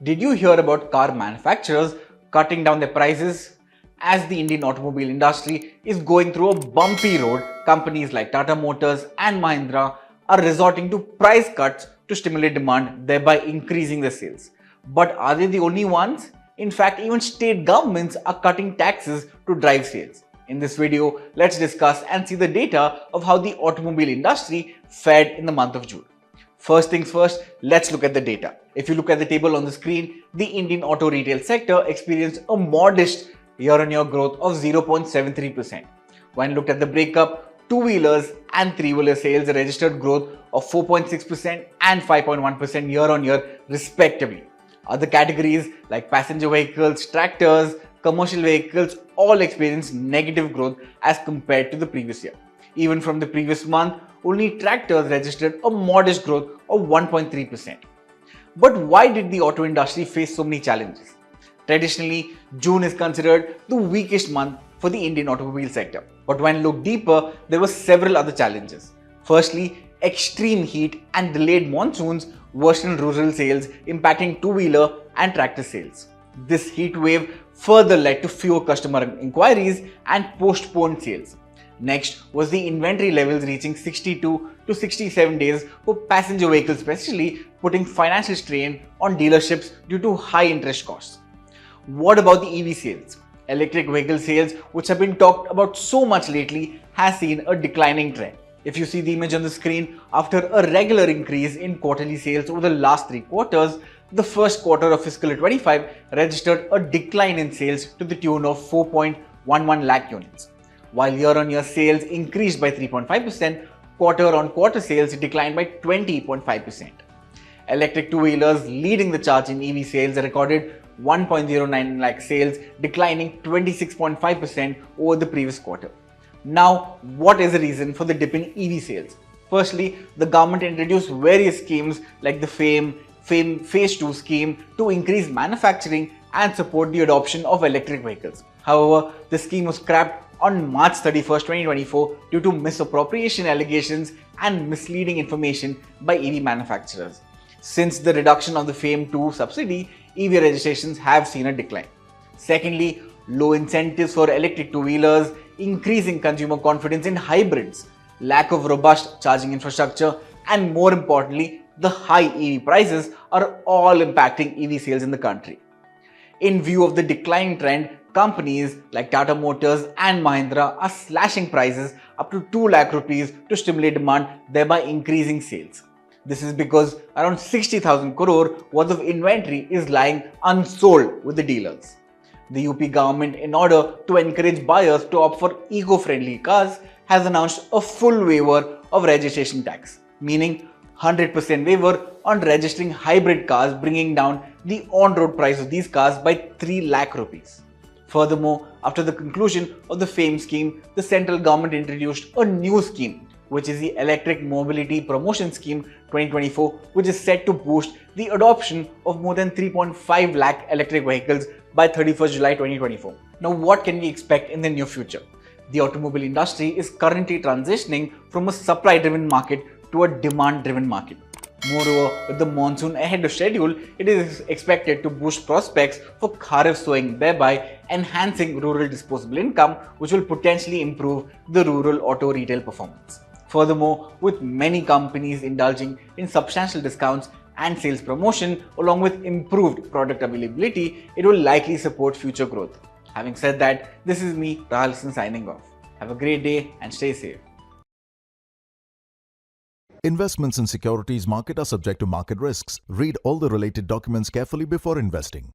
Did you hear about car manufacturers cutting down their prices? As the Indian automobile industry is going through a bumpy road, companies like Tata Motors and Mahindra are resorting to price cuts to stimulate demand, thereby increasing their sales. But are they the only ones? In fact, even state governments are cutting taxes to drive sales. In this video, let's discuss and see the data of how the automobile industry fared in the month of June. First things first, let's look at the data. If you look at the table on the screen, the Indian auto retail sector experienced a modest year-on-year growth of 0.73%. When looked at the breakup, two-wheelers and three-wheeler sales registered growth of 4.6% and 5.1% year-on-year respectively. Other categories like passenger vehicles, tractors, commercial vehicles all experienced negative growth as compared to the previous year. Even from the previous month, only tractors registered a modest growth of 1.3%. But why did the auto industry face so many challenges? Traditionally, June is considered the weakest month for the Indian automobile sector. But when looked deeper, there were several other challenges. Firstly, extreme heat and delayed monsoons worsened rural sales, impacting two-wheeler and tractor sales. This heat wave further led to fewer customer inquiries and postponed sales. Next was the inventory levels reaching 62 to 67 days for passenger vehicles, especially putting financial strain on dealerships due to high interest costs. What about the EV sales? Electric vehicle sales, which have been talked about so much lately, has seen a declining trend. If you see the image on the screen, after a regular increase in quarterly sales over the last 3 quarters, the first quarter of fiscal year 25 registered a decline in sales to the tune of 4.11 lakh units. While year-on-year sales increased by 3.5%, quarter-on-quarter sales declined by 20.5%. Electric two-wheelers leading the charge in EV sales recorded 1.09 lakh sales, declining 26.5% over the previous quarter. Now, what is the reason for the dip in EV sales? Firstly, the government introduced various schemes like the FAME Phase 2 scheme to increase manufacturing and support the adoption of electric vehicles. However, the scheme was scrapped on March 31st, 2024 due to misappropriation allegations and misleading information by EV manufacturers. Since the reduction of the FAME 2 subsidy, EV registrations have seen a decline. Secondly, low incentives for electric two-wheelers, increasing consumer confidence in hybrids, lack of robust charging infrastructure, and more importantly, the high EV prices are all impacting EV sales in the country. In view of the declining trend, companies like Tata Motors and Mahindra are slashing prices up to 2 lakh rupees to stimulate demand, thereby increasing sales. This is because around 60,000 crore worth of inventory is lying unsold with the dealers. The UP government, in order to encourage buyers to opt for eco-friendly cars, has announced a full waiver of registration tax, meaning 100% waiver on registering hybrid cars, bringing down the on-road price of these cars by 3 lakh rupees. Furthermore, after the conclusion of the FAME scheme, the central government introduced a new scheme, which is the Electric Mobility Promotion Scheme 2024, which is set to boost the adoption of more than 3.5 lakh electric vehicles by 31st July 2024. Now, what can we expect in the near future? The automobile industry is currently transitioning from a supply-driven market to a demand-driven market. Moreover, with the monsoon ahead of schedule, it is expected to boost prospects for kharif sowing, thereby enhancing rural disposable income, which will potentially improve the rural auto retail performance. Furthermore, with many companies indulging in substantial discounts and sales promotion, along with improved product availability, it will likely support future growth. Having said that, this is me, Rahul Hassan, signing off. Have a great day and stay safe. Investments in securities market are subject to market risks. Read all the related documents carefully before investing.